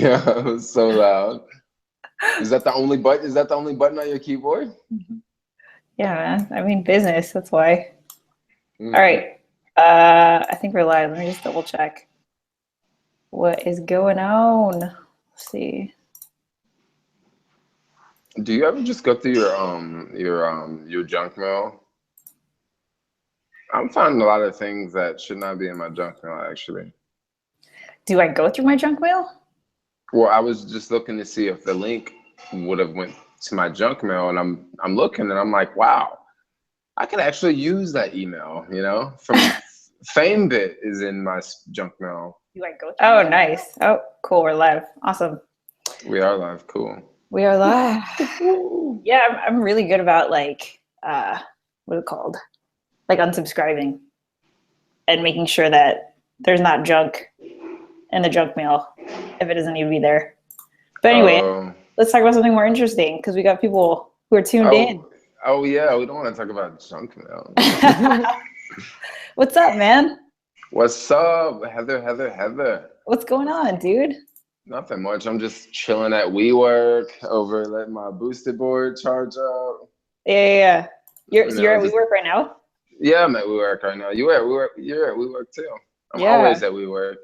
Yeah, it was so loud. Is that the only button? Is that the only button on your keyboard? Yeah, man. I mean, business. That's why. All right. I think we're live. Let me just double check. What is going on? Let's see. Do you ever just go through your junk mail? I'm finding a lot of things that should not be in my junk mail, actually. Do I go through my junk mail? Well, I was just looking to see if the link would have went to my junk mail, and I'm looking, and I'm like, wow, I could actually use that email, you know, from FameBit is in my junk mail. Do I go through? Oh, nice. Oh, cool. We're live. Awesome. We are live. Cool. We are live. Yeah, I'm really good about like, what is it called? Like unsubscribing and making sure that there's not junk in the junk mail if it doesn't need to be there. But anyway, let's talk about something more interesting because we got people who are tuned in. Oh yeah, we don't want to talk about junk mail. What's up, man? What's up, Heather? What's going on, dude? Nothing much. I'm just chilling at WeWork over letting my boosted board charge up. Yeah. You're at WeWork right now? Yeah, I'm at WeWork right now. You're at WeWork too. I'm always at WeWork.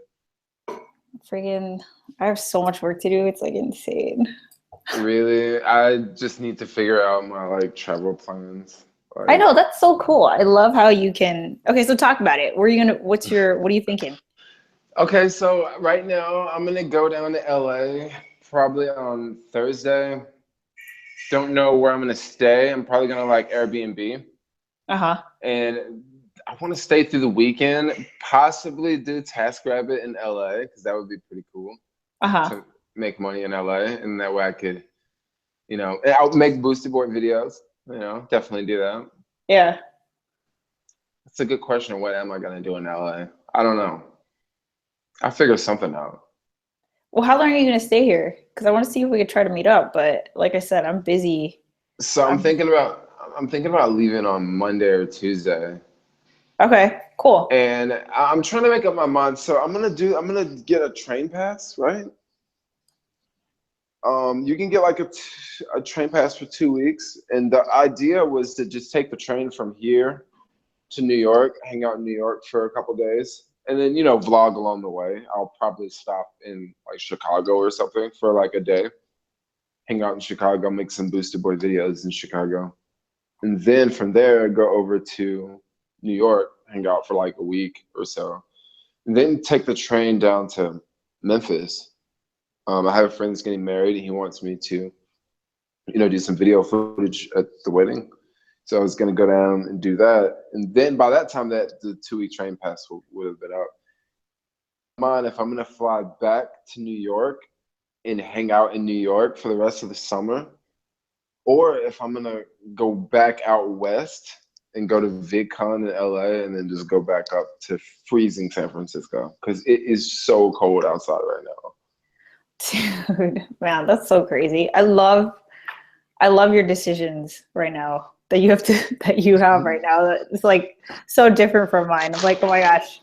Freaking, I have so much work to do. It's like insane. Really? I just need to figure out my like travel plans. Like, I know, that's so cool. I love how you can. Okay, so talk about it. What are you thinking? Okay, so right now I'm gonna go down to LA probably on Thursday. Don't know where I'm gonna stay. I'm probably gonna like Airbnb. And I want to stay through the weekend, possibly do TaskRabbit in LA because that would be pretty cool to make money in LA, and that way I could, you know, I'll make boosted board videos. You know, definitely do that. Yeah, that's a good question. What am I gonna do in LA? I don't know. I'll figure something out. Well, how long are you gonna stay here? Because I want to see if we could try to meet up. But like I said, I'm busy. So I'm thinking about leaving on Monday or Tuesday. Okay, cool. And I'm trying to make up my mind. So I'm gonna get a train pass, right? You can get like a train pass for 2 weeks, and the idea was to just take the train from here to New York, hang out in New York for a couple days, and then, you know, vlog along the way. I'll probably stop in like Chicago or something for like a day, hang out in Chicago, make some boosted board videos in Chicago, and then from there go over to New York, hang out for like a week or so, and then take the train down to Memphis. I have a friend that's getting married, and he wants me to, you know, do some video footage at the wedding. So I was gonna go down and do that, and then by that time, that the 2-week train pass would have been up. Mind if I'm gonna fly back to New York and hang out in New York for the rest of the summer, or if I'm gonna go back out west and go to VidCon in LA and then just go back up to freezing San Francisco because it is so cold outside right now. Dude, man, that's so crazy. I love your decisions right now that you have right now. It's like so different from mine. I'm like, oh my gosh,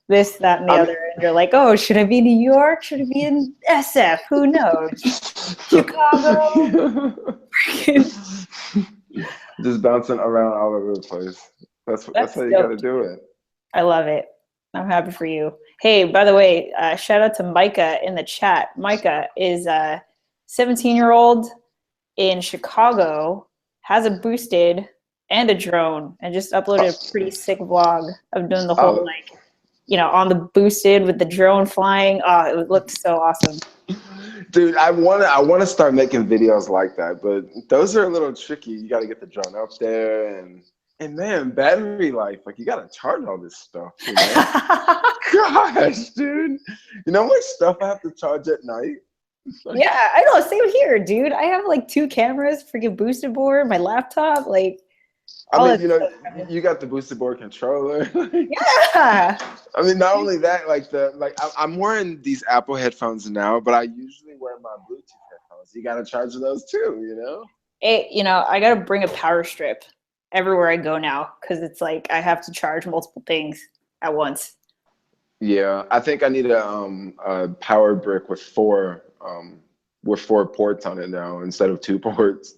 this, that, and the other. And you're like, oh, should I be in New York? Should I be in SF? Who knows? Chicago. Just bouncing around all over the place. That's how you gotta do it. I love it. I'm happy for you. Hey, by the way, shout out to Micah in the chat. Micah is a 17-year-old in Chicago, has a boosted and a drone, and just uploaded a pretty sick vlog of doing the whole like, you know, on the boosted with the drone flying. Oh, it looked so awesome. Dude, I wanna start making videos like that, but those are a little tricky. You gotta get the drone up there, and man, battery life, like you gotta charge all this stuff, you know? Gosh, dude. You know how much stuff I have to charge at night? Like, yeah, I know, same here, dude. I have like 2 cameras, freaking boosted board, my laptop, like I mean, you know, you got the boosted board controller. Yeah. I mean, not only that, I'm wearing these Apple headphones now, but I usually wear my Bluetooth headphones. You gotta charge those too, you know? You know, I gotta bring a power strip everywhere I go now because it's like I have to charge multiple things at once. Yeah, I think I need a power brick with four ports on it now instead of two ports.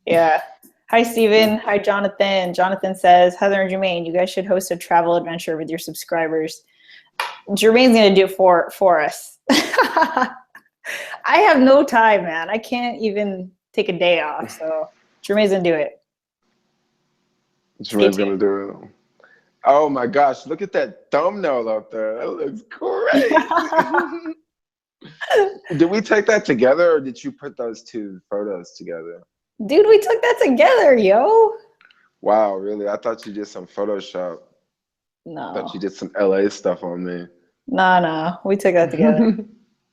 Yeah. Hi, Steven. Hi, Jonathan. Jonathan says, Heather and Jermaine, you guys should host a travel adventure with your subscribers. Jermaine's going to do it for us. I have no time, man. I can't even take a day off. So Jermaine's going to do it. Jermaine's going to do it. Oh my gosh, look at that thumbnail up there. That looks great. Did we take that together or did you put those two photos together? Dude, we took that together, yo. Wow, really? I thought you did some Photoshop. No. I thought you did some LA stuff on me. No, we took that together.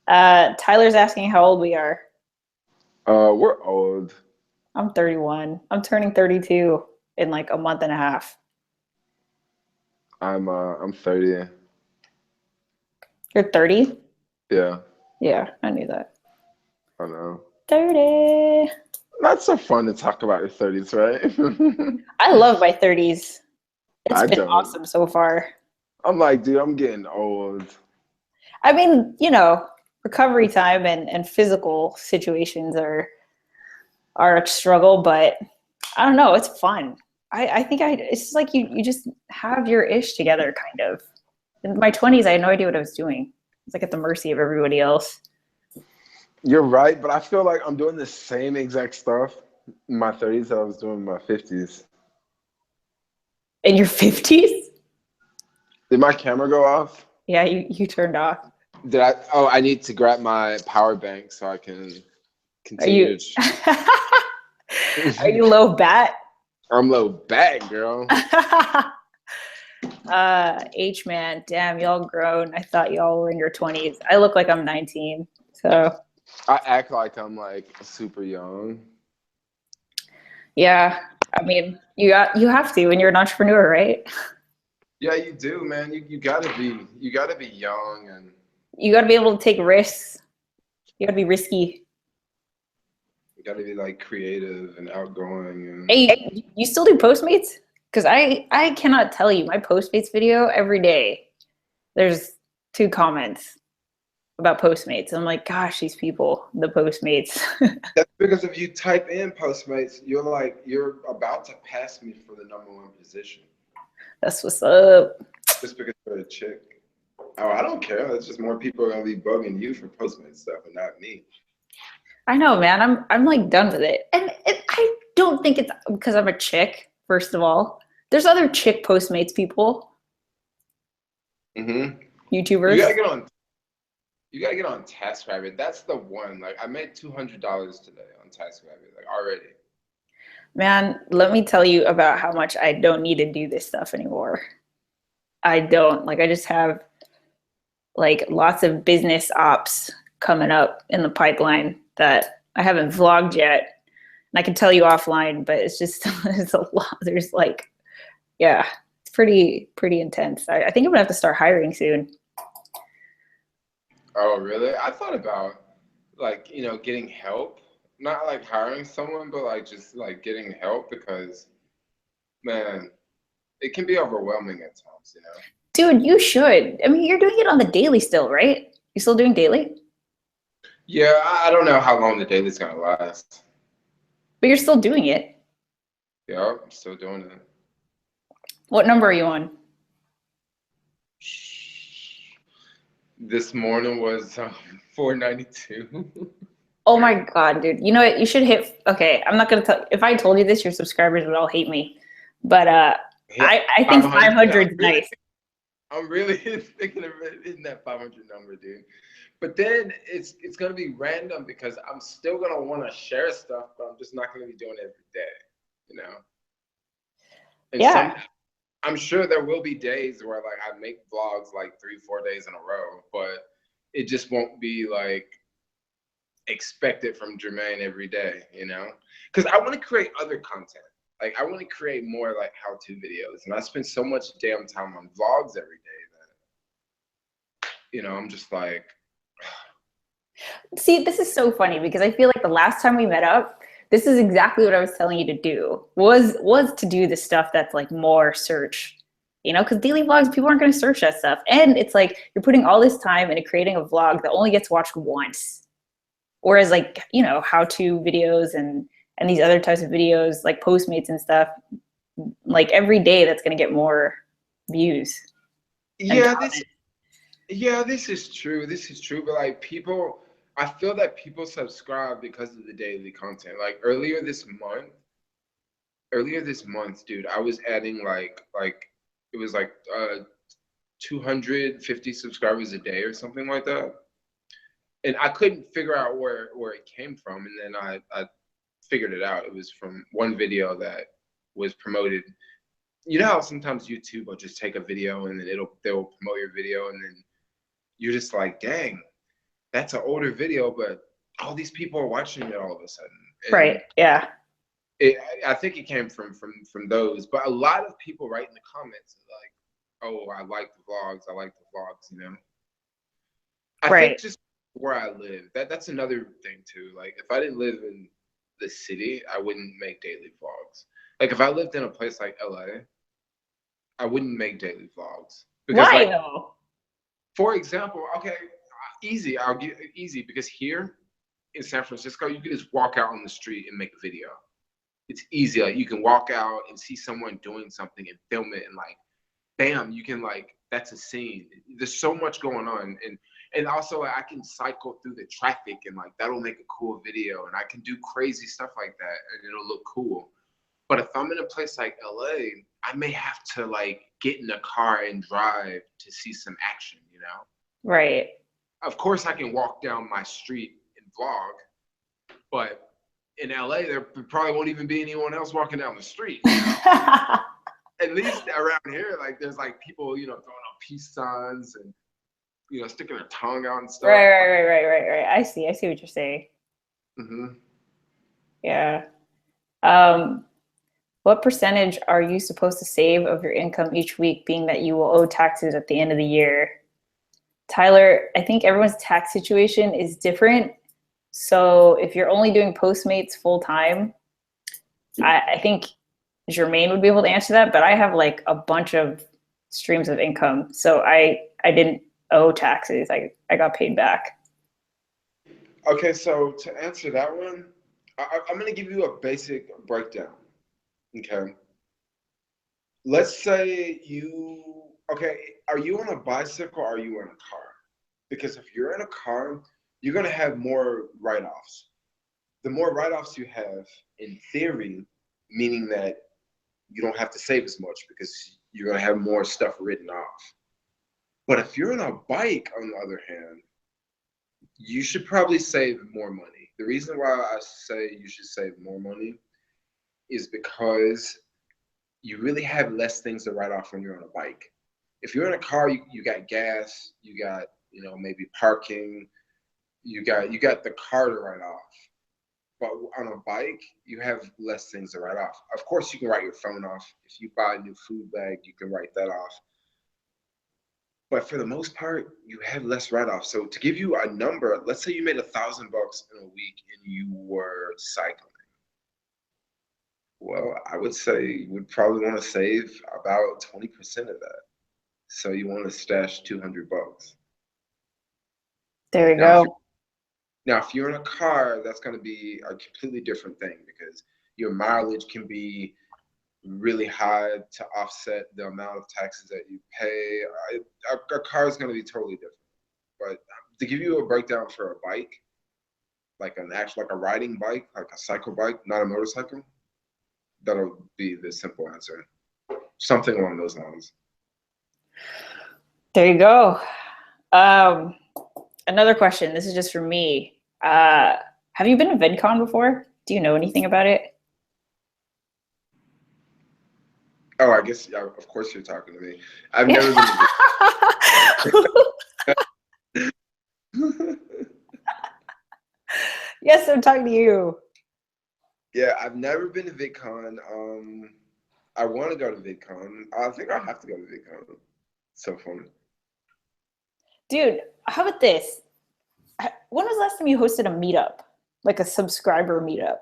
Tyler's asking how old we are. We're old. I'm 31. I'm turning 32 in like a month and a half. I'm 30. You're 30? Yeah. Yeah, I knew that. I know. 30. Not so fun to talk about your 30s, right? I love my 30s. It's been don't. awesome so far. I'm like, dude, I'm getting old. I mean, you know, recovery time and physical situations are a struggle, but I don't know, it's fun. I think it's just like you just have your ish together, kind of. In my 20s, I had no idea what I was doing. It's like at the mercy of everybody else. You're right, but I feel like I'm doing the same exact stuff in my 30s that I was doing in my 50s. In your 50s? Did my camera go off? Yeah, you turned off. Did I? Oh, I need to grab my power bank so I can continue. Are you low bat? I'm low bat, girl. H-man, damn, y'all grown. I thought y'all were in your 20s. I look like I'm 19, so. I act like I'm like super young. Yeah, I mean, you have to when you're an entrepreneur, right? Yeah, you do, man. You gotta be young and you gotta be able to take risks. You gotta be risky. you gotta be like creative and outgoing. And Hey, you still do Postmates? Because I cannot tell you, my Postmates video every day, there's 2 comments about Postmates. I'm like, gosh, these people, the Postmates. That's because if you type in Postmates, you're about to pass me for the #1 position. That's what's up. Just because you're a chick. Oh, I don't care. It's just more people are gonna be bugging you for Postmates stuff and not me. I know, man. I'm like done with it. And I don't think it's because I'm a chick, first of all. There's other chick Postmates people. Mm-hmm. YouTubers. You gotta get on TaskRabbit. That's the one. Like I made $200 today on TaskRabbit, like already. Man, let me tell you about how much I don't need to do this stuff anymore. I don't. Like I just have like lots of business ops coming up in the pipeline that I haven't vlogged yet. And I can tell you offline, but it's just it's a lot. There's like, yeah, it's pretty intense. I think I'm gonna have to start hiring soon. Oh, really? I thought about like, getting help. Not like hiring someone, but like just like getting help because, man, it can be overwhelming at times, Dude, you should. I mean, you're doing it on the daily still, right? You still doing daily? Yeah, I don't know how long the daily's gonna last. But you're still doing it. Yeah, I'm still doing it. What number are you on? This morning was 492. Oh my God, dude. You know what? You should hit, okay, I'm not going to tell, if I told you this, your subscribers would all hate me. But I think 500 is nice. I'm really thinking of hitting that 500 number, dude. But then it's going to be random because I'm still going to want to share stuff, but I'm just not going to be doing it every day, And yeah. I'm sure there will be days where like I make vlogs like 3-4 days in a row, but it just won't be like expected from Jermaine every day, Because I want to create other content. Like I want to create more like how-to videos, and I spend so much damn time on vlogs every day that, I'm just like. See, this is so funny because I feel like the last time we met up, this is exactly what I was telling you to do. Was to do the stuff that's like more search, you know, because daily vlogs, people aren't going to search that stuff. And it's like you're putting all this time into creating a vlog that only gets watched once. Whereas like, you know, how-to videos and these other types of videos like Postmates and stuff, like every day that's going to get more views. Yeah, this is true. This is true. But like people, I feel that people subscribe because of the daily content. Like earlier this month, dude, I was adding like it was like 250 subscribers a day or something like that. And I couldn't figure out where it came from. And then I figured it out. It was from one video that was promoted. You know how sometimes YouTube will just take a video and then they'll promote your video, and then you're just like, dang, that's an older video, but all these people are watching it all of a sudden. And right. Yeah. I think it came from those. But a lot of people write in the comments like, oh, I like the vlogs. I like the vlogs, you know? I think just where I live, that's another thing too. Like if I didn't live in the city, I wouldn't make daily vlogs. Like if I lived in a place like LA, I wouldn't make daily vlogs. Because, why like, though? For example, okay, easy. I'll give easy because here in San Francisco, you can just walk out on the street and make a video. It's easy. Like you can walk out and see someone doing something and film it, and like, bam, you can like that's a scene. There's so much going on, and also like, I can cycle through the traffic and like that'll make a cool video, and I can do crazy stuff like that, and it'll look cool. But if I'm in a place like LA, I may have to like get in a car and drive to see some action, you know? Right. Of course I can walk down my street and vlog, but in LA, there probably won't even be anyone else walking down the street. You know? At least around here, like there's like people, you know, throwing up peace signs and, you know, sticking their tongue out and stuff. Right. I see what you're saying. Mm-hmm. Yeah. What percentage are you supposed to save of your income each week, being that you will owe taxes at the end of the year? Tyler, I think everyone's tax situation is different. So if you're only doing Postmates full time, I think Jermaine would be able to answer that, but I have like a bunch of streams of income. So I didn't owe taxes. I got paid back. Okay, so to answer that one, I'm going to give you a basic breakdown. Okay. Let's say are you on a bicycle or are you in a car? Because if you're in a car, you're going to have more write-offs. The more write-offs you have, in theory, meaning that you don't have to save as much because you're going to have more stuff written off. But if you're on a bike, on the other hand, you should probably save more money. The reason why I say you should save more money is because you really have less things to write off when you're on a bike. If you're in a car, you got gas, you got, you know, maybe parking, you got the car to write off. But on a bike, you have less things to write off. Of course, you can write your phone off. If you buy a new food bag, you can write that off. But for the most part, you have less write-offs. So to give you a number, let's say you made $1,000 in a week and you were cycling. Well, I would say you would probably want to save about 20% of that. So you want to stash $200. There you go. Now, if you're in a car, that's going to be a completely different thing because your mileage can be really high to offset the amount of taxes that you pay. A car is going to be totally different. But to give you a breakdown for a bike, like a riding bike, like a cycle bike, not a motorcycle, that'll be the simple answer. Something along those lines. There you go. Another question. This is just for me. Have you been to VidCon before? Do you know anything about it? Oh, I guess, yeah, of course you're talking to me. I've never been to Yes, I'm talking to you. Yeah, I've never been to VidCon. I want to go to VidCon. I think I have to go to VidCon. So fun. Dude, how about this? When was the last time you hosted a meetup? Like a subscriber meetup?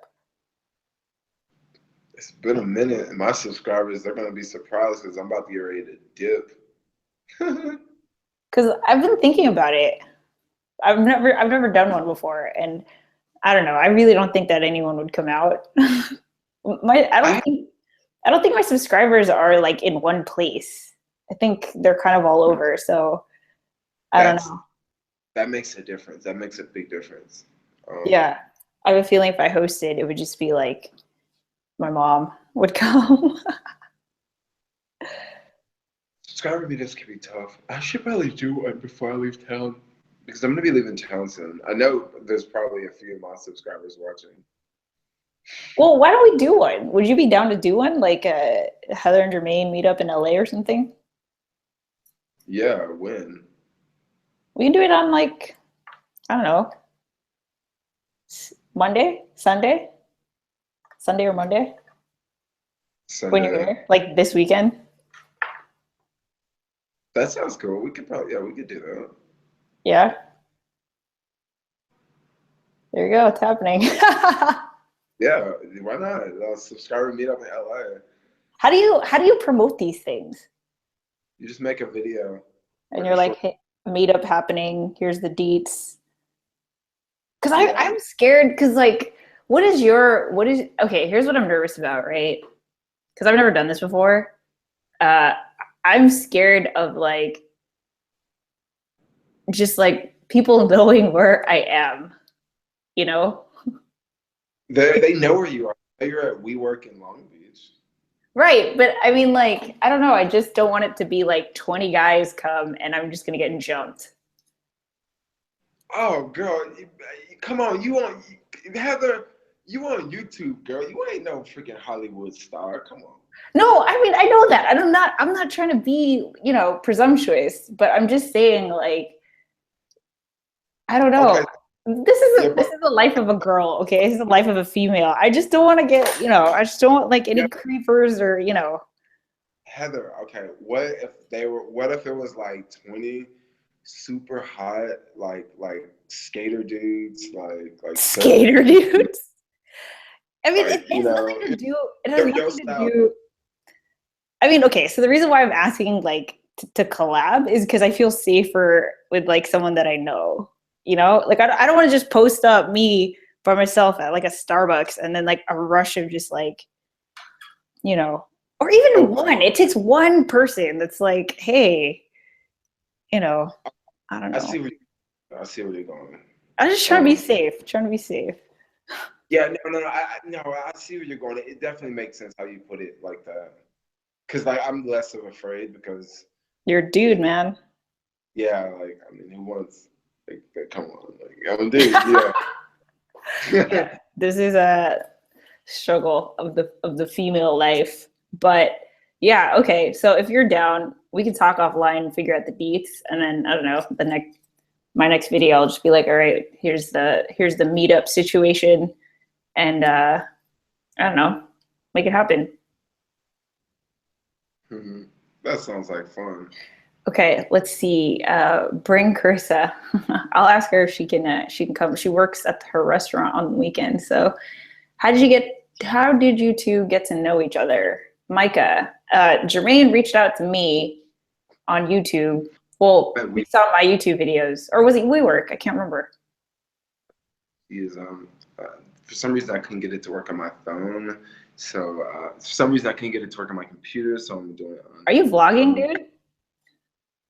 It's been a minute, and my subscribers, they're gonna be surprised because I'm about to get ready to dip. Because I've been thinking about it. I've never done one before, and I don't know. I really don't think that anyone would come out. I don't think my subscribers are like in one place. I think they're kind of all over. So I don't know. That makes a difference. That makes a big difference. Yeah, I have a feeling if I hosted, it would just be like my mom would come. Subscriber videos can be tough. I should probably do one before I leave town because I'm gonna be leaving town soon. I know there's probably a few of my subscribers watching. Well, why don't we do one? Would you be down to do one, like Heather and Jermaine meet up in LA or something? Yeah, when? We can do it on like, I don't know, Monday, Sunday or Monday. Sunday. When you're here, like this weekend. That sounds cool. We could probably, we could do that. Yeah. There you go. It's happening. Yeah, why not? Subscriber meet up in LA. How do you promote these things? You just make a video. And you're like, hey, meetup happening. Here's the deets. Because I'm scared. Because like, okay? Here's what I'm nervous about, right? Because I've never done this before. I'm scared of like, just like people knowing where I am. You know. They know where you are. You're at WeWork in Long Beach. Right, but I mean, like, I don't know. I just don't want it to be like 20 guys come and I'm just gonna get jumped. Oh, girl, come on! Heather? You on YouTube, girl? You ain't no freaking Hollywood star. Come on. No, I mean, I know that. I'm not trying to be, presumptuous, but I'm just saying, like, I don't know. Okay. This is the life of a girl, okay? This is the life of a female. I just don't want to get, I just don't want like any creepers or, Heather, okay, what if it was like 20 super hot like skater dudes, like skater dudes? I mean, like, it has nothing to do. It has nothing to do. I mean, okay, so the reason why I'm asking like to collab is because I feel safer with like someone that I know. Like I don't want to just post up me by myself at like a Starbucks and then like a rush of just like, or even one. It takes one person that's like, hey, I don't know. I see where you're going. I'm just trying to be safe. Yeah, I see where you're going. It definitely makes sense how you put it like that. Cause like I'm less of afraid because you're a dude, man. Yeah, like I mean, who wants? Like, come on, like I'm a dude. Yeah. Yeah. This is a struggle of the female life, but yeah, okay. So if you're down, we can talk offline and figure out the deets, and then I don't know my next video, I'll just be like, all right, here's the meetup situation, and I don't know, make it happen. Mm-hmm. That sounds like fun. Okay, let's see. Bring Carissa. I'll ask her if she can come. She works at her restaurant on the weekend. So how did you two get to know each other? Micah, Jermaine reached out to me on YouTube. Well, we saw my YouTube videos, or was it WeWork? I can't remember. He is for some reason I couldn't get it to work on my phone. So for some reason I couldn't get it to work on my computer. So I'm doing it on. Are you vlogging, dude?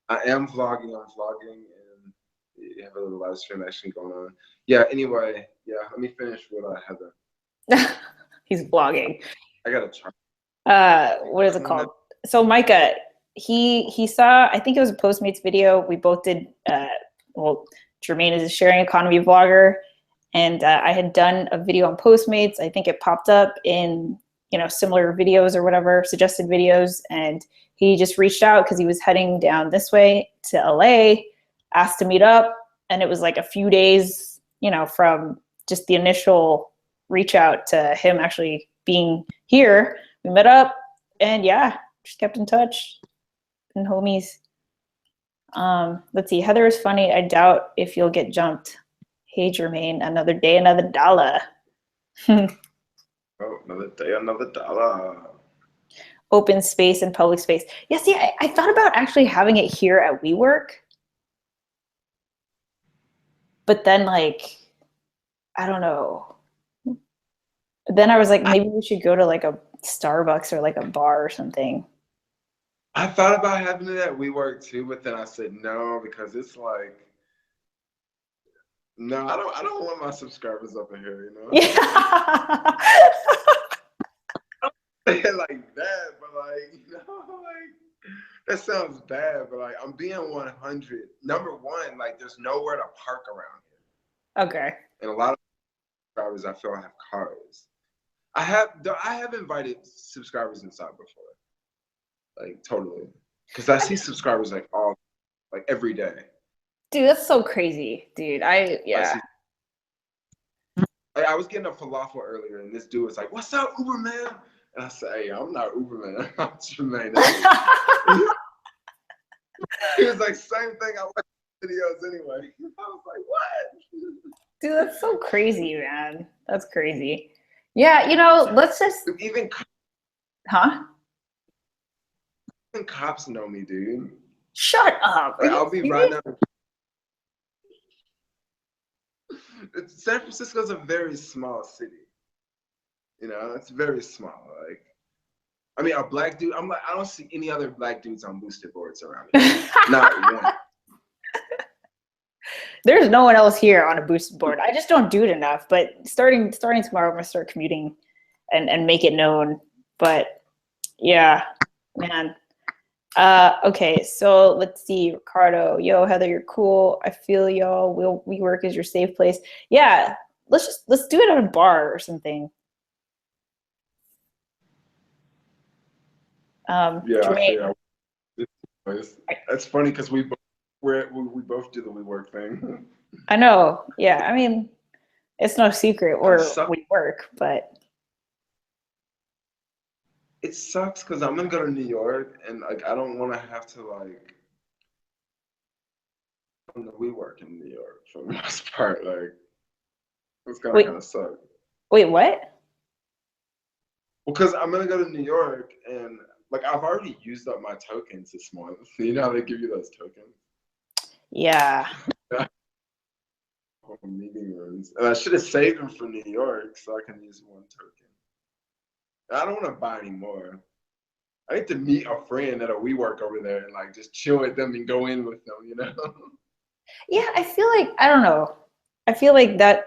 I am vlogging. I'm vlogging, and you have a little live stream action going on. Yeah. Anyway, yeah. Let me finish with Heather. He's vlogging. I gotta try. What is it called? So Micah, he saw. I think it was a Postmates video. We both did. Well, Jermaine is a sharing economy vlogger, and I had done a video on Postmates. I think it popped up in similar videos or whatever, suggested videos, and he just reached out because he was heading down this way to LA, asked to meet up, and it was like a few days, from just the initial reach out to him actually being here. We met up, and yeah, just kept in touch, and homies. Let's see. Heather is funny. I doubt if you'll get jumped. Hey, Jermaine, another day, another dollar. Oh, another day, another dollar. Open space and public space. Yeah, see, I thought about actually having it here at WeWork, but then like, I don't know. Then I was like, maybe we should go to like a Starbucks or like a bar or something. I thought about having it at WeWork too, but then I said no because it's like, no, I don't want my subscribers up in here, you know? Yeah. Like that, but like, you know, like that sounds bad, but like I'm being 100. Number one, like there's nowhere to park around here. Okay. And a lot of subscribers I feel have cars. I have invited subscribers inside before. Like totally. Because I see subscribers like every day. Dude, that's so crazy, dude. Yeah. Like, I was getting a falafel earlier and this dude was like, "What's up, Uber man?" And I said, "Hey, I'm not Uber man, I'm Jermaine Ellis." He was like, "Same thing, I watch videos anyway." I was like, "What?" Dude, that's so crazy, man. That's crazy. Yeah, you know, let's just, Even huh? cops know me, dude. Shut up. Are Like you I'll be serious? riding down. San Francisco's a very small city. You know, it's very small. Like, I mean, a black dude. I'm like, I don't see any other black dudes on boosted boards around me. Not one. There's no one else here on a boosted board. I just don't do it enough. But starting tomorrow, I'm gonna start commuting and make it known. But yeah, man. Okay, so let's see, Ricardo. Yo, Heather, you're cool. I feel y'all. We work as your safe place. Yeah, let's do it at a bar or something. Yeah, Jermaine, yeah. It's funny because we both do the we work thing. I know. Yeah, I mean, it's no secret where we work, but It sucks because I'm gonna go to New York and like I don't want to have to like we work in New York for the most part. Like it's gonna wait, kind of suck. wait, what? Because I'm gonna go to New York and like I've already used up my tokens this month. You know how they give you those tokens? Yeah. Meeting rooms, and I should have saved them for New York so I can use one token. I don't want to buy any more. I need to meet a friend at a WeWork over there and like just chill with them and go in with them, you know? Yeah, I feel like, I don't know. I feel like that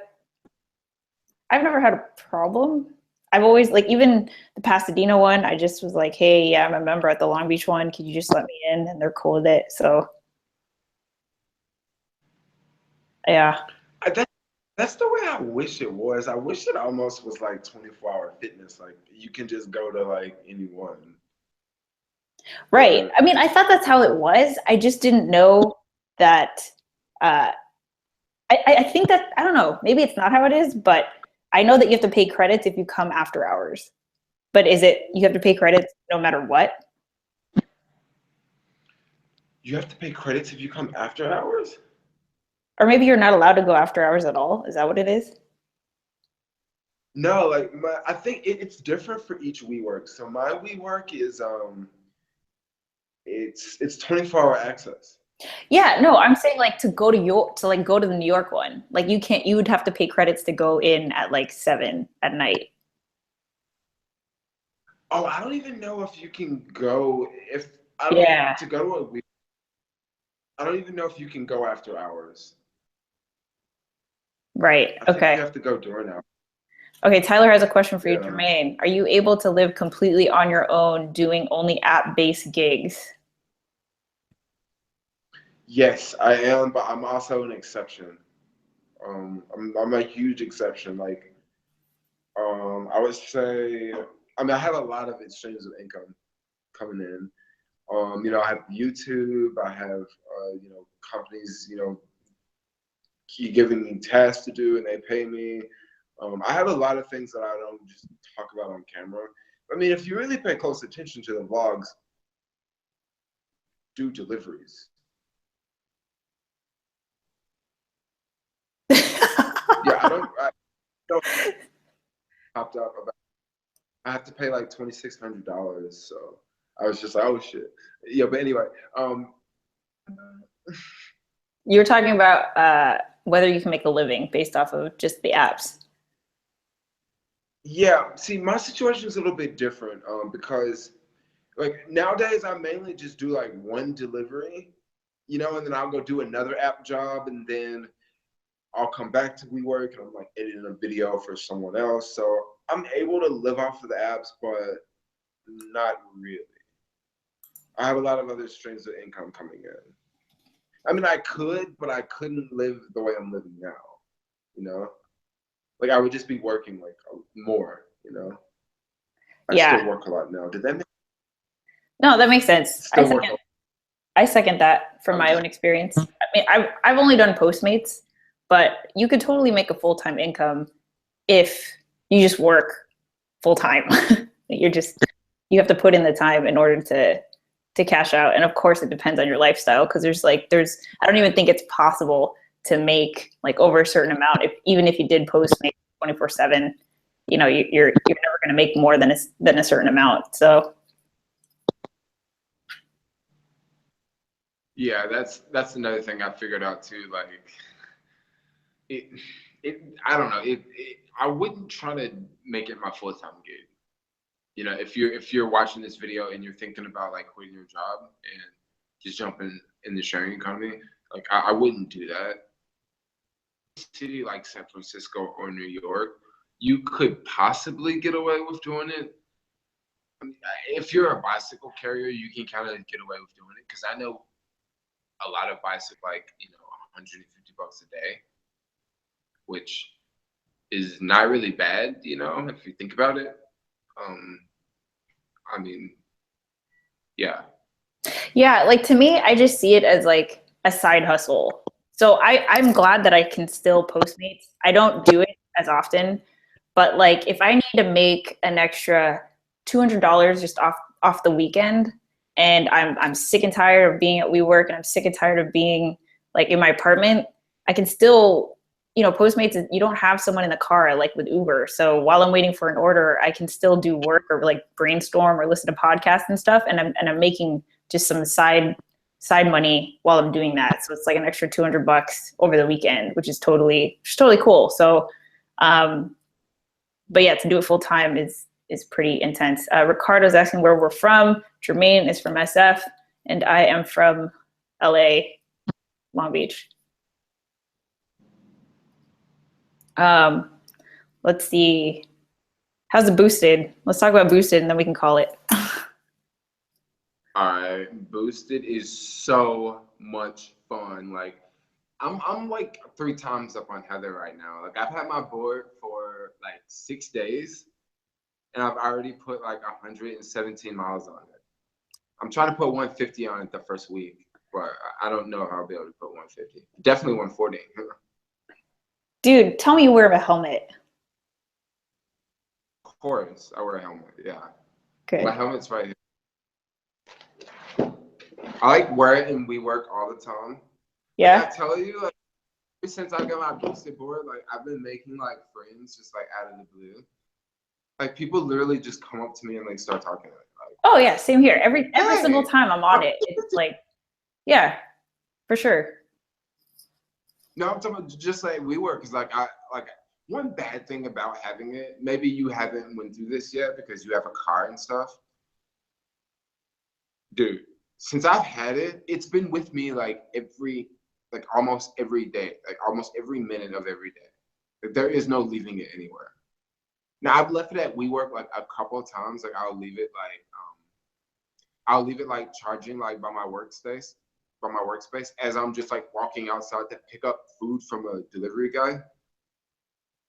I've never had a problem. I've always like even the Pasadena one, I just was like, hey, yeah, I'm a member at the Long Beach one. Could you just let me in? And they're cool with it. So yeah. That's the way I wish it was. I wish it almost was like 24-hour fitness. Like you can just go to like anyone. Right. I mean, I thought that's how it was. I just didn't know that uh I think that I don't know, maybe it's not how it is, but I know that you have to pay credits if you come after hours. But is it you have to pay credits no matter what? You have to pay credits if you come after hours? Or maybe you're not allowed to go after hours at all. Is that what it is? No, like I think it's different for each WeWork. So my WeWork is it's 24-hour access. Yeah, no, I'm saying like to go to like go to the New York one. Like you would have to pay credits to go in at like 7 at night. Oh, I don't even know if you can go if I don't Yeah. to go to a week. I don't even know if you can go after hours. Right. I think Okay. you have to go during hours. Okay, Tyler has a question for you, Yeah. Jermaine. Are you able to live completely on your own doing only app-based gigs? Yes, I am, but I'm also an exception. I'm a huge exception. Like, I would say, I mean, I have a lot of streams of income coming in. You know, I have YouTube. I have, you know, companies, you know, keep giving me tasks to do, and they pay me. I have a lot of things that I don't just talk about on camera. I mean, if you really pay close attention to the vlogs, do deliveries. Yeah, I don't popped up about I have to pay like $2,600. So I was just like, oh shit. Yeah, but anyway, you were talking about whether you can make a living based off of just the apps. Yeah, see, my situation is a little bit different because like nowadays I mainly just do like one delivery, you know, and then I'll go do another app job, and then I'll come back to WeWork and I'm like editing a video for someone else. So I'm able to live off of the apps, but not really. I have a lot of other streams of income coming in. I mean, I could, but I couldn't live the way I'm living now, you know? Like I would just be working like more, you know? I still work a lot now. Did that make No, that makes sense. still work a lot? I second that from my own experience. I mean, I've only done Postmates, but you could totally make a full-time income if you just work full-time. You have to put in the time in order to cash out. And of course it depends on your lifestyle, because I don't even think it's possible to make like over a certain amount. Even if you did Postmates 24/7, you know, you're never going to make more than a certain amount. So Yeah, that's another thing I figured out too. Like I don't know. I wouldn't try to make it my full-time gig. You know, if you're watching this video and you're thinking about like quitting your job and just jumping in the sharing economy, like I wouldn't do that. City like San Francisco or New York, you could possibly get away with doing it. I mean, if you're a bicycle carrier, you can kind of get away with doing it, because I know a lot of bicycle, like, you know, $150 a day, which is not really bad, you know, if you think about it. I mean, yeah. yeah, like to me, I just see it as like a side hustle. So I'm glad that I can still Postmates. I don't do it as often, but like if I need to make an extra $200 just off the weekend, and I'm sick and tired of being at WeWork, and I'm sick and tired of being like in my apartment, I can still, you know, Postmates, you don't have someone in the car like with Uber. So while I'm waiting for an order, I can still do work or like brainstorm or listen to podcasts and stuff. And I'm making just some side money while I'm doing that. So it's like an extra $200 over the weekend, which is totally cool. So, but yeah, to do it full time is pretty intense. Ricardo's asking where we're from. Jermaine is from SF, and I am from LA, Long Beach. Let's see. How's it Boosted? Let's talk about Boosted and then we can call it. All right, Boosted is so much fun. Like I'm like 3 times up on Heather right now. Like I've had my board for like 6 days, and I've already put like 117 miles on it. I'm trying to put 150 on it the first week, but I don't know if I'll be able to put 150. Definitely 140. Dude, tell me you wear a helmet. Of course, I wear a helmet. Yeah. Good. My helmet's right here. I like wear it and WeWork all the time. Yeah. Like I tell you, like since I got my Boosted board, like I've been making like friends just like out of the blue. Like people literally just come up to me and like start talking to me. Like, oh yeah, same here. Every single time I'm on it, it's like, yeah, for sure. No, I'm talking about just like WeWork is like one bad thing about having it. Maybe you haven't went through this yet because you have a car and stuff. Dude, since I've had it, it's been with me like almost every day, like almost every minute of every day. Like, there is no leaving it anywhere. Now I've left it at WeWork like a couple of times. Like I'll leave it like charging like by my workspace as I'm just like walking outside to pick up food from a delivery guy.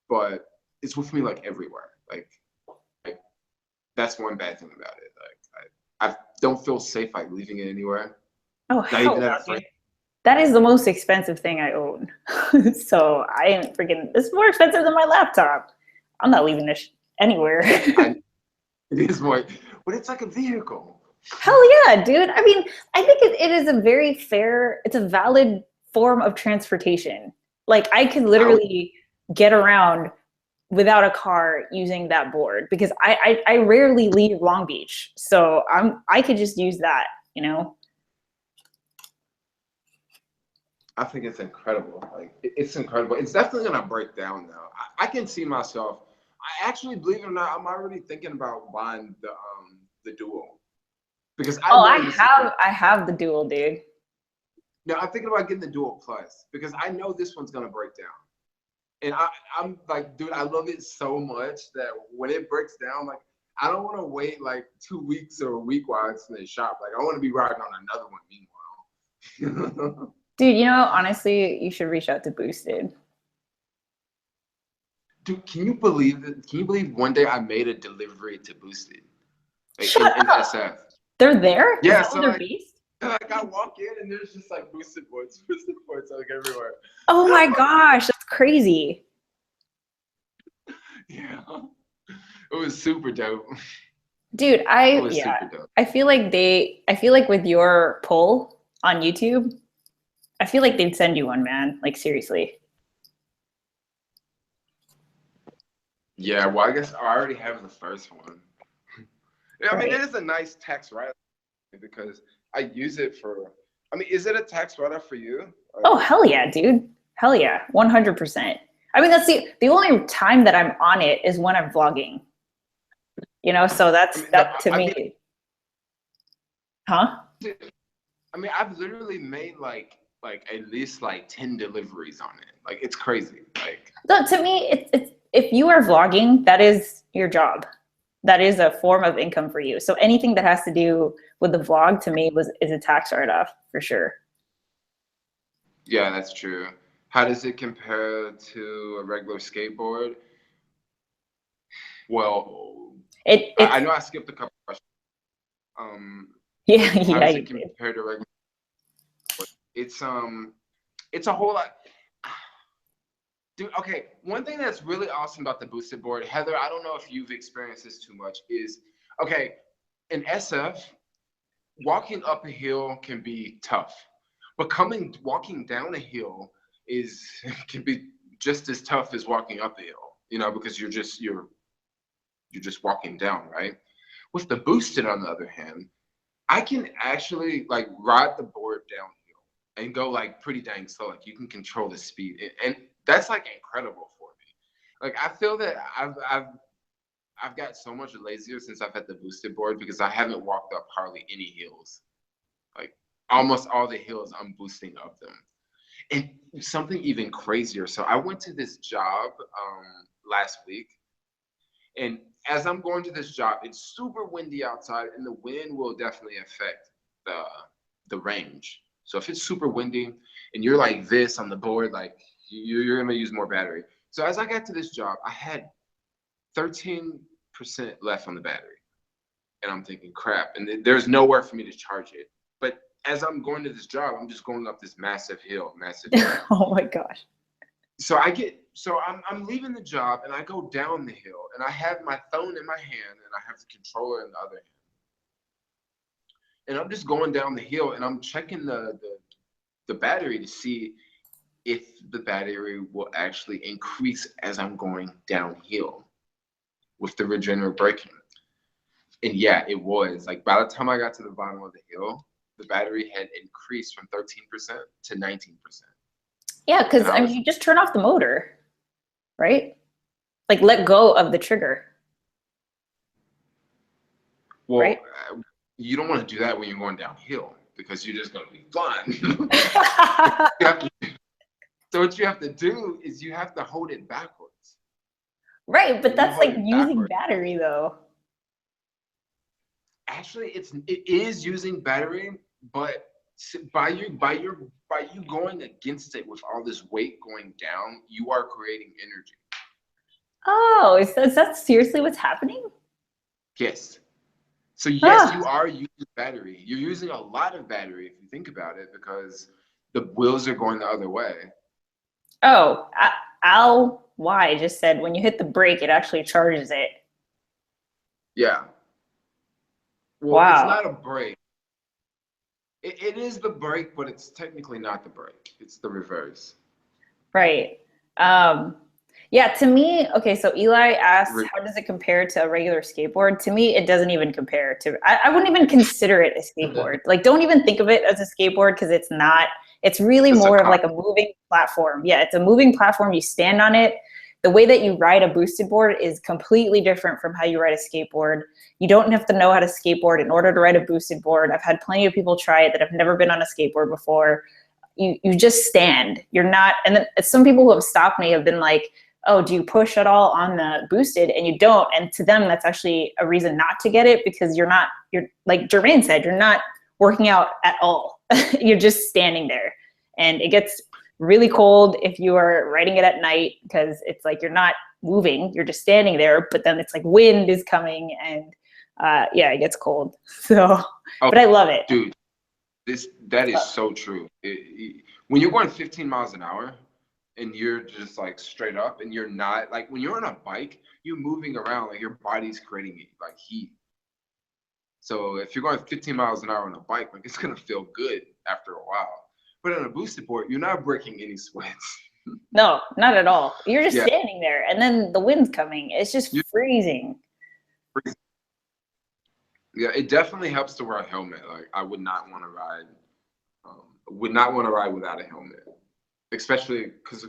But it's with me like everywhere. Like that's one bad thing about it. Like I don't feel safe like leaving it anywhere. Oh, hell no, dude. That is the most expensive thing I own. So I ain't freaking, it's more expensive than my laptop. I'm not leaving this anywhere. It is more, but it's like a vehicle. Hell yeah, dude. I mean, I think it is a very fair, it's a valid form of transportation. Like I could literally get around without a car using that board because I rarely leave Long Beach. So I could just use that, you know? I think it's incredible. Like it's incredible. It's definitely gonna break down now. I can see myself. I actually, believe it or not, I'm already thinking about buying the Duo because I Oh, know this is. I have the Dual, dude. No, I'm thinking about getting the Duo Plus because I know this one's gonna break down. And I'm like, dude, I love it so much that when it breaks down, like, I don't want to wait like 2 weeks or a week while it's in the shop. Like, I want to be riding on another one meanwhile. Dude, you know, honestly, you should reach out to Boosted. Dude, can you believe it? Can you believe one day I made a delivery to Boosted? Like, Shut in up. SF. They're there? Yeah, Is that so where they're like, based? like, I walk in and there's just like Boosted boards like everywhere. Oh my gosh, that's crazy. Yeah. It was super dope. Dude, It was super dope. I feel like with your poll on YouTube, I feel like they'd send you one, man. Like seriously. Yeah, well, I guess I already have the first one. Yeah, I mean, Right. it is a nice tax write-off because I use it for. I mean, is it a tax write-off for you? Oh, hell yeah, dude. Hell yeah. 100%. I mean, that's the only time that I'm on it is when I'm vlogging. You know, so I mean, no, that to I me. mean, Huh? I mean, I've literally made like at least like 10 deliveries on it. Like, it's crazy. Like, So to me, it's if you are vlogging, that is your job. That is a form of income for you. So anything that has to do with the vlog to me is a tax write-off for sure. yeah, that's true. How does it compare to a regular skateboard? Well, I It's know I skipped a couple questions. yeah, How yeah, does you it did. compare to regular? It's it's a whole lot. Dude, okay, one thing that's really awesome about the boosted board, Heather, I don't know if you've experienced this too much, is okay, in SF, walking up a hill can be tough, but walking down a hill is can be just as tough as walking up a hill, you know, because you're just walking down, right? With the boosted, on the other hand, I can actually like ride the board downhill and go like pretty dang slow. Like you can control the speed, and that's like incredible for me. Like I feel that I've got so much lazier since I've had the boosted board because I haven't walked up hardly any hills. Like almost all the hills, I'm boosting up them. And something even crazier. So I went to this job last week, and as I'm going to this job, it's super windy outside, and the wind will definitely affect the range. So if it's super windy and you're like this on the board, like you're gonna use more battery. So as I got to this job, I had 13% left on the battery, and I'm thinking, crap. And there's nowhere for me to charge it. But as I'm going to this job, I'm just going up this massive hill, massive hill. Oh my gosh. So I'm leaving the job and I go down the hill and I have my phone in my hand and I have the controller in the other hand. And I'm just going down the hill and I'm checking the battery to see if the battery will actually increase as I'm going downhill with the regenerative braking. And yeah, it was. Like by the time I got to the bottom of the hill, the battery had increased from 13% to 19%. Yeah, because And I I mean, was, you just turn off the motor, right? Like let go of the trigger, well, right? you don't want to do that when you're going downhill because you're just going to be flying. So what you have to do is you have to hold it backwards. Right, but When you that's hold like it using backwards, battery though. actually it is using battery, but by you going against it with all this weight going down, you are creating energy. Oh, is that seriously what's happening? Yes. So yes, Ah. you are using battery. You're using a lot of battery if you think about it because the wheels are going the other way. Oh, Al Y just said when you hit the brake, it actually charges it. Yeah. Well, it's Wow. not a brake. It is the brake, but it's technically not the brake. It's the reverse. Right. Yeah, to me, okay, so Eli asked, Re- how does it compare to a regular skateboard? To me, it doesn't even compare to, I wouldn't even consider it a skateboard. Like, don't even think of it as a skateboard because it's not. It's really It's a more of car. like a moving platform. Yeah, it's a moving platform. You stand on it. The way that you ride a boosted board is completely different from how you ride a skateboard. You don't have to know how to skateboard in order to ride a boosted board. I've had plenty of people try it that have never been on a skateboard before. You just stand. You're not, and then some people who have stopped me have been like, oh, do you push at all on the boosted? And you don't. And to them, that's actually a reason not to get it because you're like Jermaine said, you're not working out at all. You're just standing there. And it gets really cold if you are riding it at night because it's like you're not moving, you're just standing there, but then it's like wind is coming and yeah, it gets cold. So, Oh, but I love it. dude, that is so true. When you're going 15 miles an hour and you're just like straight up and you're not, like when you're on a bike, you're moving around, like your body's creating like heat. So if you're going 15 miles an hour on a bike, like it's gonna feel good after a while. But on a boosted board, you're not breaking any sweats. No, not at all. You're just Yeah, standing there and then the wind's coming. It's just you're freezing. freezing. Yeah, it definitely helps to wear a helmet. Like I would not want to ride, without a helmet, especially because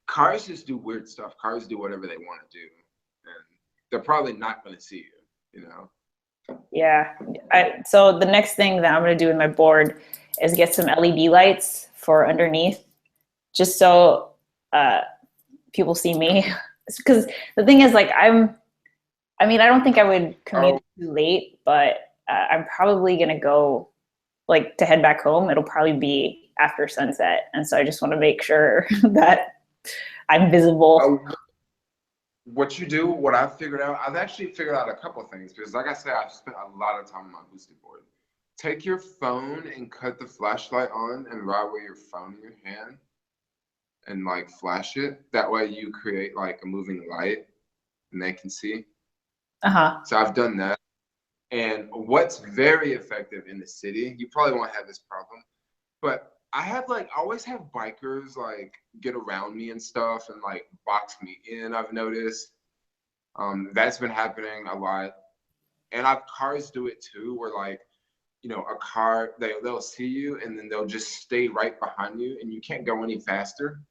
cars just do weird stuff. Cars do whatever they want to do, and they're probably not going to see you. You know. Yeah. So the next thing that I'm going to do with my board is get some LED lights for underneath, just so people see me. Because the thing is, like, I don't think I would commute too late, but I'm probably going to go, like, to head back home. It'll probably be after sunset. And so I just want to make sure that I'm visible. What you do, what I've figured out, I've actually figured out a couple of things because, like I said, I've spent a lot of time on my boosted board. Take your phone and cut the flashlight on and ride with your phone in your hand and like flash it. That way you create like a moving light and they can see. Uh-huh. So I've done that. And what's very effective in the city, you probably won't have this problem, but I always have bikers like get around me and stuff and like box me in, I've noticed. That's been happening a lot. And I've cars do it too, where like, a car, they'll see you and then they'll just stay right behind you and you can't go any faster,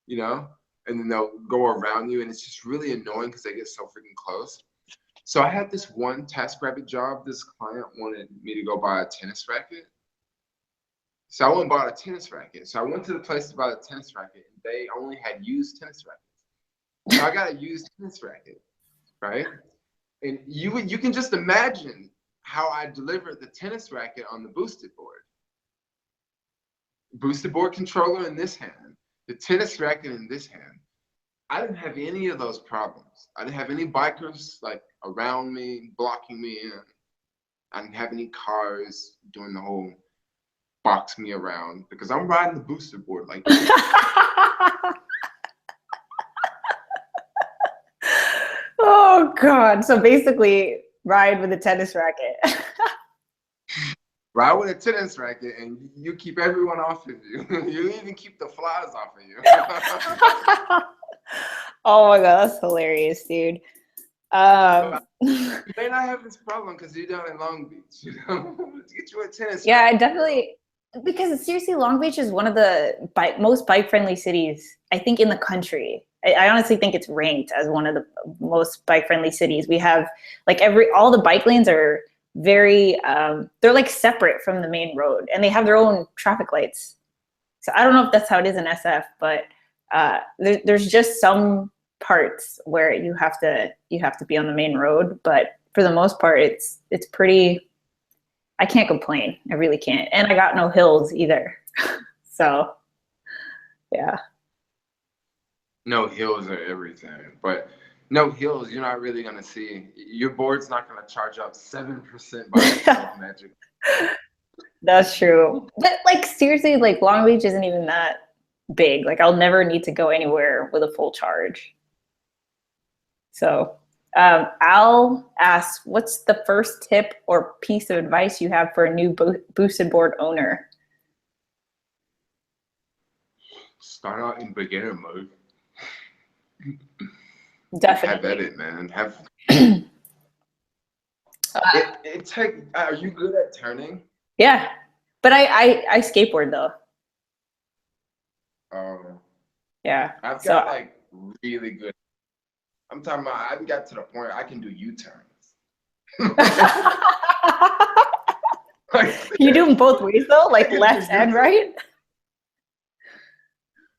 and then they'll go around you and it's just really annoying because they get so freaking close. So I had this one TaskRabbit job. This client wanted me to go buy a tennis racket. So I went and bought a tennis racket. So I went to the place to buy the tennis racket and they only had used tennis rackets. So I got a used tennis racket, right? And you can just imagine how I delivered the tennis racket on the boosted board. Boosted board controller in this hand, the tennis racket in this hand. I didn't have any of those problems. I didn't have any bikers like around me, blocking me in. I didn't have any cars doing the whole box me around because I'm riding the booster board like this. Oh God. So basically ride with a tennis racket. Ride with a tennis racket and you keep everyone off of you. You even keep the flies off of you. Oh my God, that's hilarious, dude. You may not have this problem because you're down in Long Beach. Let's get you a tennis Yeah, racket. I definitely, because seriously, Long Beach is one of the most bike-friendly cities, I think, in the country. I honestly think it's ranked as one of the most bike-friendly cities. We have like all the bike lanes are very, they're like separate from the main road and they have their own traffic lights. So I don't know if that's how it is in SF, but there's just some parts where you have to be on the main road, but for the most part, it's pretty. I can't complain. I really can't, and I got no hills either. So, yeah. No hills are everything, but no hills, you're not really gonna see. Your board's not gonna charge up 7% by itself magically. That's true. But like seriously, like Long Beach isn't even that big. Like I'll never need to go anywhere with a full charge. So Al asks, what's the first tip or piece of advice you have for a new boosted board owner? Start out in beginner mode. Definitely. Have at it, man. It take. Are you good at turning? Yeah, but I skateboard though. Yeah. I've got like really good. I'm talking about. I've got to the point I can do U-turns. You do them both ways though, like left and right.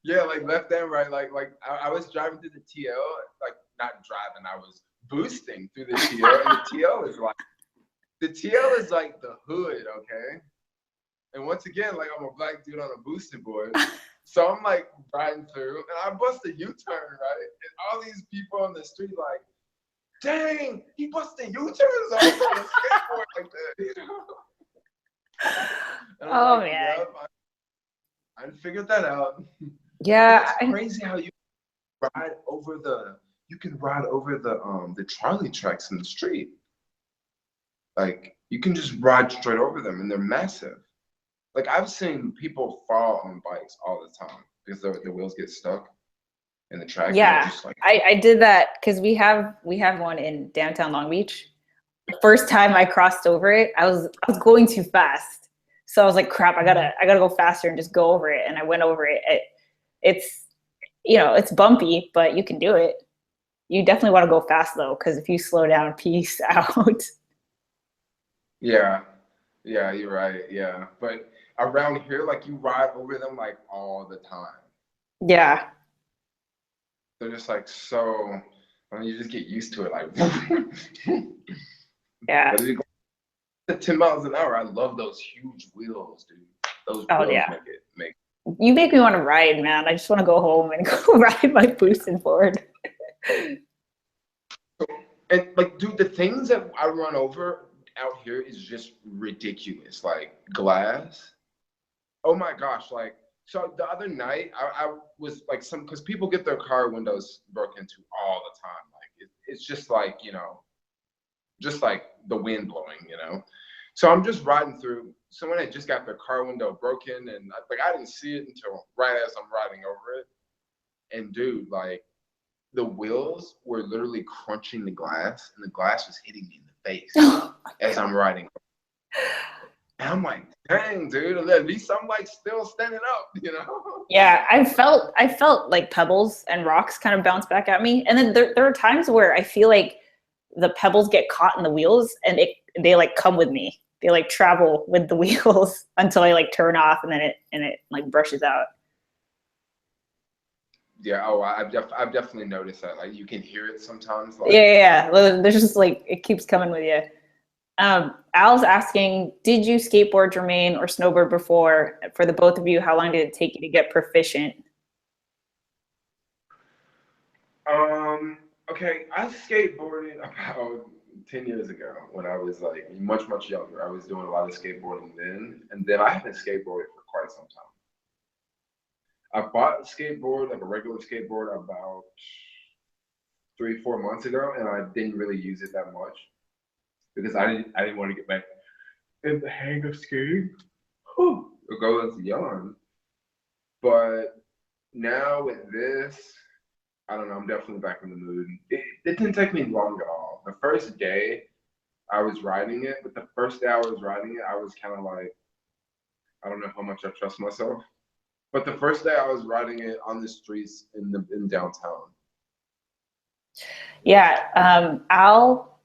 Yeah, like left and right. Like I was driving through the TL, like not driving. I was boosting through the TL, and the TL is like the hood, okay? And once again, like I'm a black dude on a boosting board. So I'm like riding through and I bust a U-turn, right? And all these people on the street like, dang, he busting U-turns on a skateboard like that, you know? Oh like, man. Yep, I figured that out. Yeah. It's crazy how you can ride over the trolley tracks in the street. Like you can just ride straight over them and they're massive. Like I've seen people fall on bikes all the time because the wheels get stuck in the track. Yeah, just like, I did that because we have one in downtown Long Beach. The first time I crossed over it, I was going too fast, so I was like, crap, I gotta go faster and just go over it. And I went over it. It's it's bumpy, but you can do it. You definitely want to go fast though, because if you slow down, peace out. Yeah, you're right. Yeah, but around here, like you ride over them like all the time. Yeah. They're just like so. I mean, you just get used to it. Like, yeah. But if you go at 10 miles an hour, I love those huge wheels, dude. Those wheels make it. You make me want to ride, man. I just want to go home and go ride my boosting board. And like, dude, the things that I run over out here is just ridiculous. Like glass. Oh my gosh! Like, so the other night, I was like, because people get their car windows broken into all the time. Like, it's just like just like the wind blowing, So I'm just riding through. Someone had just got their car window broken, and I didn't see it until right as I'm riding over it. And dude, like the wheels were literally crunching the glass, and the glass was hitting me in the face as I'm riding. And I'm like, dang, dude, at least I'm like still standing up, Yeah, I felt like pebbles and rocks kind of bounce back at me. And then there are times where I feel like the pebbles get caught in the wheels and they like come with me. They like travel with the wheels until I like turn off and then it like brushes out. Yeah, I've definitely noticed that. Like you can hear it sometimes. Like, yeah. There's just like it keeps coming with you. Al's asking, did you skateboard, Jermaine, or snowboard before? For the both of you, how long did it take you to get proficient? Okay, I skateboarded about 10 years ago when I was like much, much younger. I was doing a lot of skateboarding then, and then I haven't skateboarded for quite some time. I bought a skateboard, like a regular skateboard, about 3-4 months ago, and I didn't really use it that much because I didn't want to get back in the hang of skating. Whew, it goes young. But now with this, I don't know, I'm definitely back in the mood. It didn't take me long at all. The first day I was riding it, but the first day I was riding it, I was kind of like, I don't know how much I trust myself. But the first day I was riding it on the streets in downtown. Yeah, Al,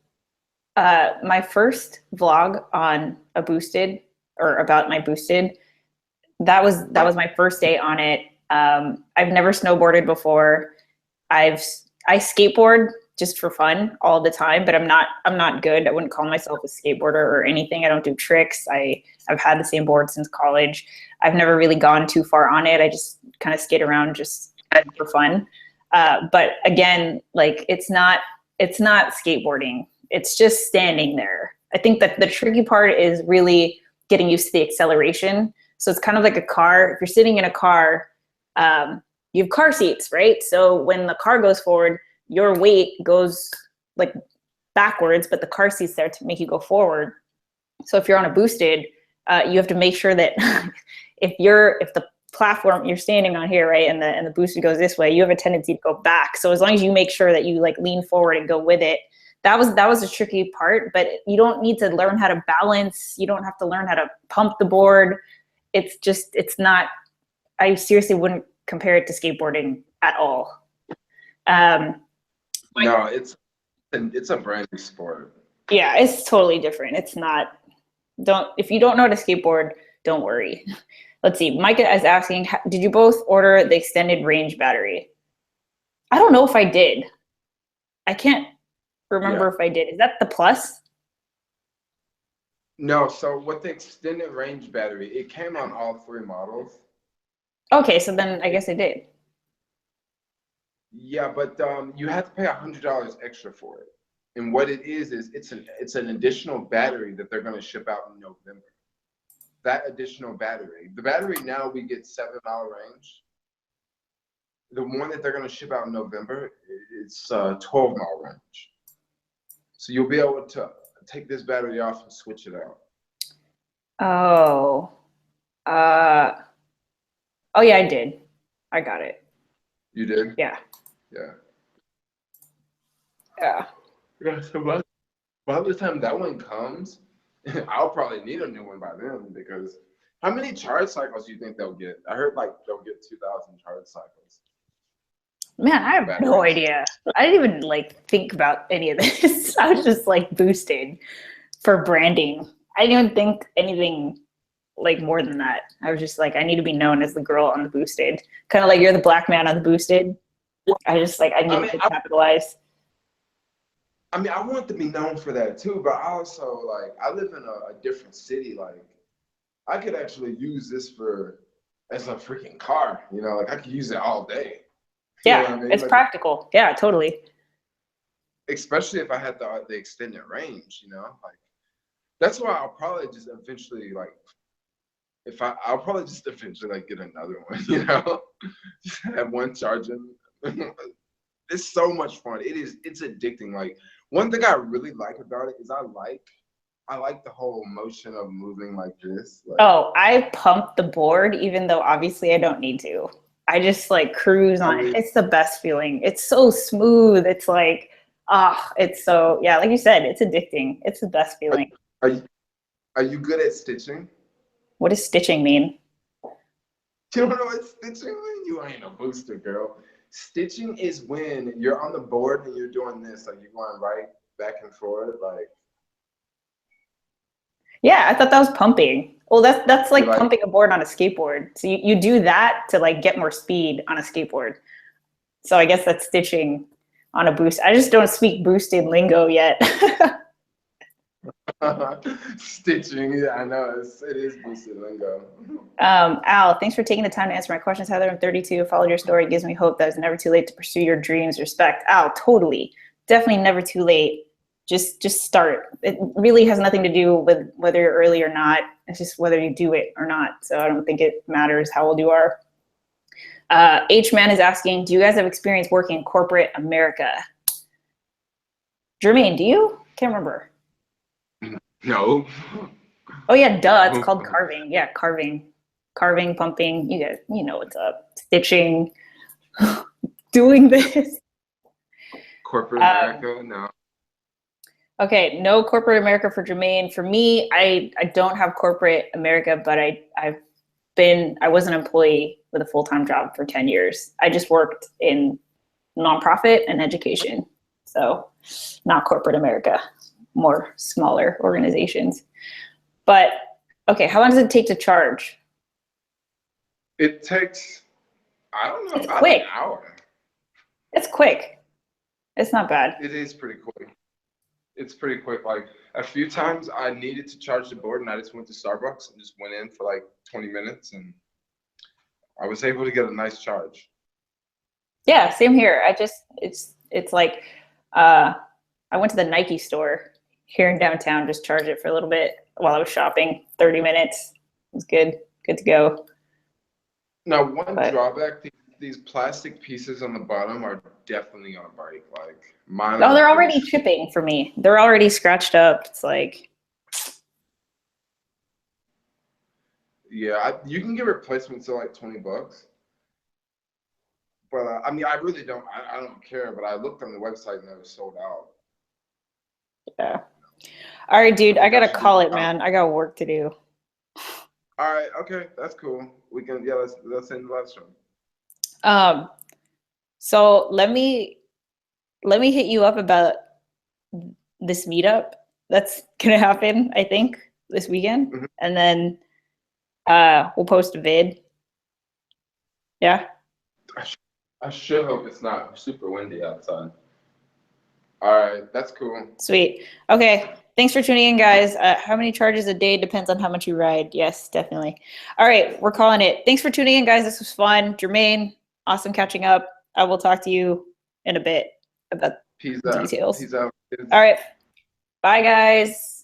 my first vlog on a boosted or about my boosted, that was my first day on it. I've never snowboarded before. I skateboard just for fun all the time, but I'm not good. I wouldn't call myself a skateboarder or anything. I don't do tricks. I've had the same board since college. I've never really gone too far on it. I just kind of skate around just for fun. But again, like it's not skateboarding. It's just standing there. I think that the tricky part is really getting used to the acceleration. So it's kind of like a car. If you're sitting in a car, you have car seats, right? So when the car goes forward, your weight goes like backwards, but the car seat's there to make you go forward. So if you're on a boosted, you have to make sure that if the platform you're standing on here, right, and the booster goes this way, you have a tendency to go back. So as long as you make sure that you like lean forward and go with it, that was the tricky part. But you don't need to learn how to balance. You don't have to learn how to pump the board. It's not. I seriously wouldn't compare it to skateboarding at all. No, it's a brand new sport. Yeah, it's totally different. It's not. If you don't know how to skateboard, don't worry. Let's see. Micah is asking, did you both order the extended range battery? I don't know if I did. I can't remember if I did. Is that the Plus? No, so with the extended range battery, it came on all 3 models. Okay, so then I guess I did. Yeah, but you have to pay $100 extra for it. And what it is it's an additional battery that they're going to ship out in November. That additional battery. The battery now we get 7-mile range. The one that they're going to ship out in November, it's 12-mile range. So you'll be able to take this battery off and switch it out. Oh. Oh yeah, I did. I got it. You did? Yeah. Yeah. Yeah. Yeah, so by the time that one comes, I'll probably need a new one by then, because how many charge cycles do you think they'll get? I heard like they'll get 2,000 charge cycles. Man, I have no idea. I didn't even like think about any of this. I was just like boosted for branding. I didn't even think anything like more than that. I was just like, I need to be known as the girl on the boosted. Kind of like you're the black man on the boosted. I need to capitalize. I mean, I want to be known for that too, but I also like, I live in a different city. Like, I could actually use this as a freaking car, you know, like I could use it all day. Yeah, I mean? It's like, practical. Yeah, totally. Especially if I had the extended range, you know, like that's why I'll probably just eventually like, I'll probably just eventually like get another one, you know, just have one charging. It's so much fun. It's addicting. Like, one thing I really like about it is I like the whole motion of moving like this. Like, oh, I pump the board even though obviously I don't need to. I just like cruise on it. It's the best feeling. It's so smooth. It's like, it's so, yeah, like you said, it's addicting. It's the best feeling. Are you good at stitching? What does stitching mean? You don't know what stitching means? You ain't a booster, girl. Stitching is when you're on the board and you're doing this, like you're going right back and forth, like. Yeah, I thought that was pumping. Well, that's like pumping a board on a skateboard. So you do that to like get more speed on a skateboard. So I guess that's stitching on a boost. I just don't speak boosted lingo yet. Stitching, yeah, I know it is boosted lingo. Al, thanks for taking the time to answer my questions. Heather, I'm 32. Followed your story. It gives me hope that it's never too late to pursue your dreams. Respect. Al, totally, definitely never too late. Just start. It really has nothing to do with whether you're early or not. It's just whether you do it or not. So I don't think it matters how old you are. H-Man is asking, do you guys have experience working in corporate America? Jermaine, do you? Can't remember. No. Oh yeah, duh. It's called carving. Yeah, carving, pumping. You guys, you know what's up. Stitching, doing this. Corporate America, no. Okay, no corporate America for Jermaine. For me, I don't have corporate America, but I was an employee with a full-time job for 10 years. I just worked in nonprofit and education. So not corporate America, more smaller organizations. But okay, how long does it take to charge? It takes, I don't know, about quick. An hour. It's quick. It's not bad. It is pretty quick. It's pretty quick. Like, a few times I needed to charge the board and I just went to Starbucks and just went in for like 20 minutes and I was able to get a nice charge. Yeah, same here. It's like, I went to the Nike store here in downtown, just charged it for a little bit while I was shopping, 30 minutes. It was good to go. Now, one drawback, these plastic pieces on the bottom are definitely gonna break. Like, mine. Oh, they're already chipping for me. They're already scratched up. It's like. Yeah, you can get replacements at like $20. But I mean, I really don't. I don't care. But I looked on the website and it was sold out. Yeah. All right, dude. I gotta call it, man. I got work to do. All right. Okay, that's cool. We can. Yeah, let's end the live stream. So let me hit you up about this meetup that's gonna happen, I think, this weekend. Mm-hmm. And then we'll post a vid. Yeah. I sure hope it's not super windy outside. All right, that's cool. Sweet. Okay. Thanks for tuning in, guys. How many charges a day depends on how much you ride. Yes, definitely. All right, we're calling it. Thanks for tuning in, guys. This was fun. Jermaine, awesome catching up. I will talk to you in a bit about Peace details. Peace out. All right. Bye, guys.